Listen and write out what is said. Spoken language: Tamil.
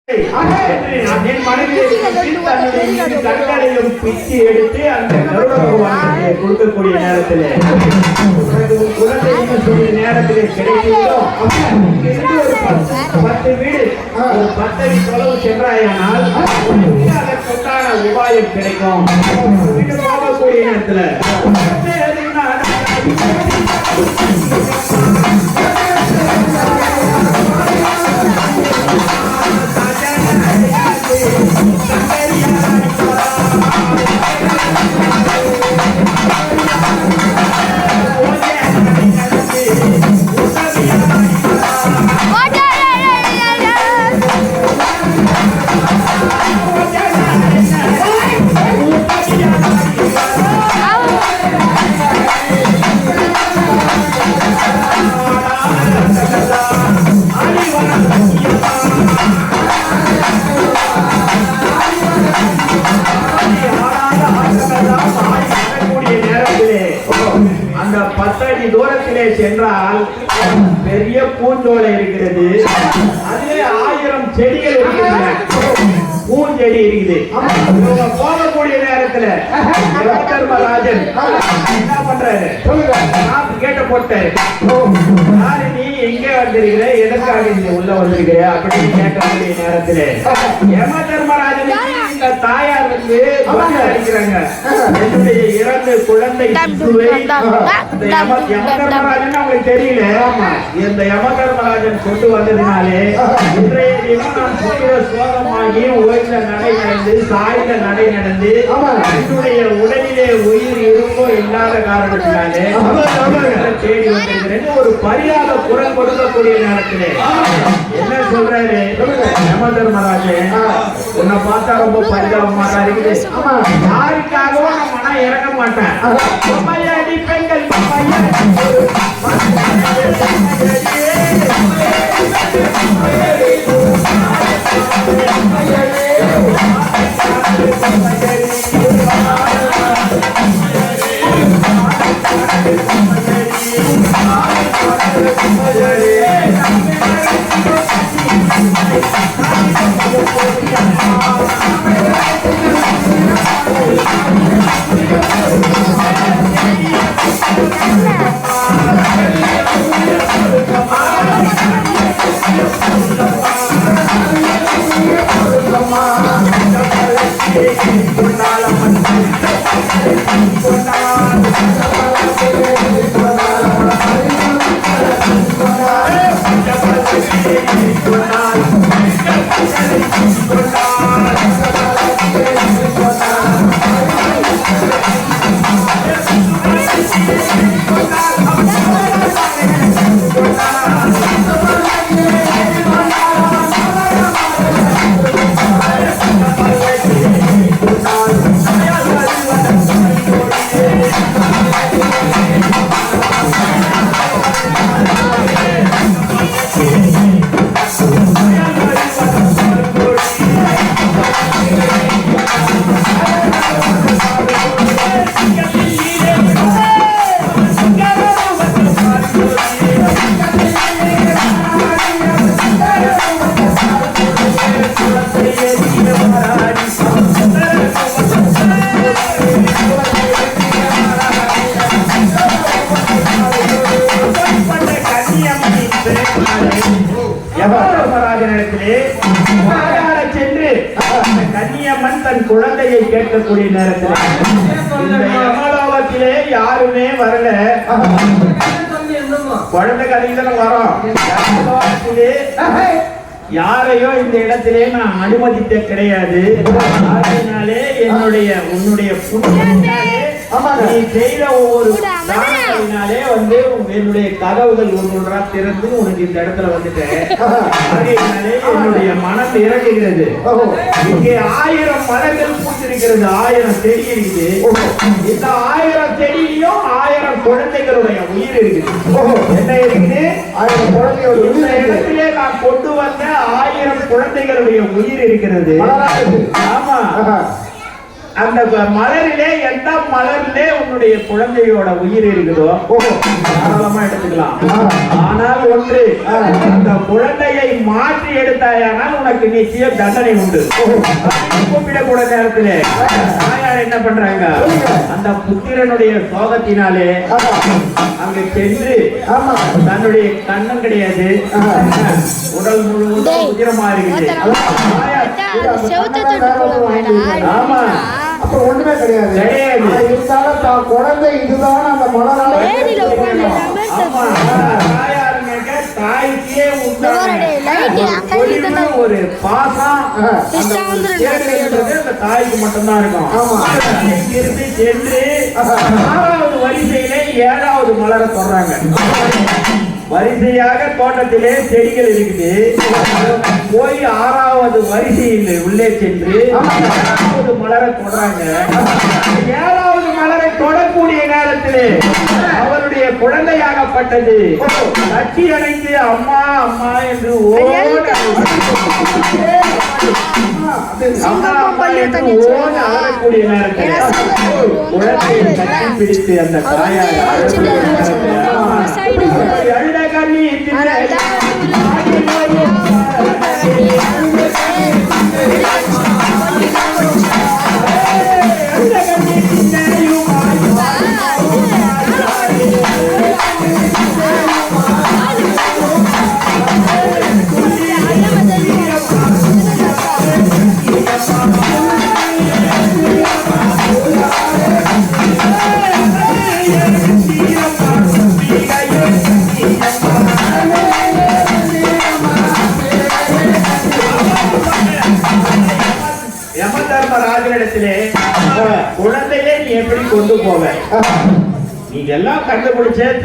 என் மனைவியை கண்களையும் பிச்சு எடுத்து அந்த கருட பகவானுக்கு கொடுக்கக்கூடிய நேரத்தில் குழந்தை சொல்லிய நேரத்திலே கிடைக்கிறதோ ஒரு 10 வீடு ஒரு 10 அடி தொலைவு சென்றாயானால் அதற்குண்டான உபாயம் கிடைக்கும். போகக்கூடிய நேரத்தில் அந்த 10 அடி தூரத்திலே சென்றால் பெரிய பூஞ்சோலை இருக்கிறது. அதிலே 1000 செடிகள் இருக்கிறது. பூஞ்செடி இருக்குது. போகக்கூடிய நேரத்துல தர்மராஜன் என்ன பண்றாரு? கேட்ட போட்டாரு, நீ எங்க வந்திருக்கிற, எதற்காக நீ உள்ள வந்திருக்கிற அப்படின்னு கேட்கக்கூடிய நேரத்துல யம தர்மராஜன் இந்த தாயார் வந்து அடிக்கிறாங்க. என்னுடைய 2 குழந்தை யம தர்மராஜன் அவங்களுக்கு தெரியல. இந்த யம தர்மராஜன் கொண்டு வந்ததுனாலே இன்றைய தினம் நான் புத்திர சோகமாகி ஓய்ந்த நடை நடந்து சாய்ந்த நடை நடந்து என்னுடைய உடலிலே உயிர் இருக்கோ இல்லாத காரணத்தினாலே தேடி வந்திருக்கிறேன். ஒரு பரியாத குரல் கொடுக்கக்கூடிய நேரத்திலே என்ன சொல்றாரு யம தர்மராஜன், உன்னை பார்த்தா ரொம்ப பரிதாபமா தான் இருக்குது. யாருக்காகவும் நான் மனம் இறங்க மாட்டேன். அம்மையாடி பெண்கள் கன்னியம்மன் தன் குழந்தையை கேட்கக்கூடிய நேரத்தில் இந்த யமலோகத்திலே யாருமே வரல. குழந்தை கதையில வரோம். யாரையும் இந்த இடத்திலே நான் அனுமதித்த கிடையாது. அதனாலே உன்னுடைய புண்ணியத்தினாலே நீ செய்த ஒவ்வொரு தானங்களினாலே வந்து என்னுடைய கதவுகள் ஒன்றா திறந்து உனக்கு இந்த இடத்துல வந்துட்டேன். அதனாலே என்னுடைய மனம் இறங்குகிறது. இங்கே 1000 மரங்கள் பூத்திருக்கிறது, 1000 செடி இருக்குது. இந்த 1000 செடியிலும் 1000 குழந்தைகளுடைய உயிர் இருக்குது. என்ன இருக்குது? 1000 குழந்தைகள். இந்த இடத்திலே நான் கொண்டு வந்த 1000 குழந்தைகளுடைய உயிர் இருக்கிறது. ஆமா, அந்த மலரிலே எந்த மலரிலே உன்னுடைய குழந்தையோட உயிர் இருக்குதோ தாராளமா எடுத்துக்கலாம். ஆனால் ஒன்று, அந்த குழந்தையை மாற்றி எடுத்தாயானால் உனக்கு நிச்சயம் தண்டனை உண்டு. கூப்பிடக்கூட நேரத்திலே தாயார் என்ன பண்றாங்க, அந்த புத்திரனுடைய சோகத்தினாலே அங்க சென்று தன்னுடைய கண்ணம் கிடையாது, உடல் முழுவதும் உதிரமா இருக்குது. ஆமா, அப்ப ஒண்ணுமே கிடையாது. இருந்தாலும் தான் குழந்தை இதுதான் அந்த மலரால தாய்க்கே ஒரு பாசம் அந்த தாய்க்கு மட்டும்தான் இருக்கும். இங்கிருந்து சென்று 6வது வரிசையிலே 7வது மலரை சொல்றாங்க. வரிசையாக தோட்டத்திலே செடிகள் இருக்குது. போய் 6வது வரிசையில் உள்ளே சென்று 7வது மலரை தொடறாங்க. 7வது மலரை தொடக்கூடிய நேரத்திலே அவருடைய குழந்தையாகப்பட்டது கட்சி அடைந்து அம்மா அம்மா என்று அழக்கூடிய நேரத்தில் குழந்தையை கட்டி பிடித்து அந்த தாயார் அழுத கண்ணி யமதர்மராஜனிடத்திலே குழந்தையை நீ எப்படி கொண்டு போவ, நீங்க எல்லாம் கண்டுபிடிச்ச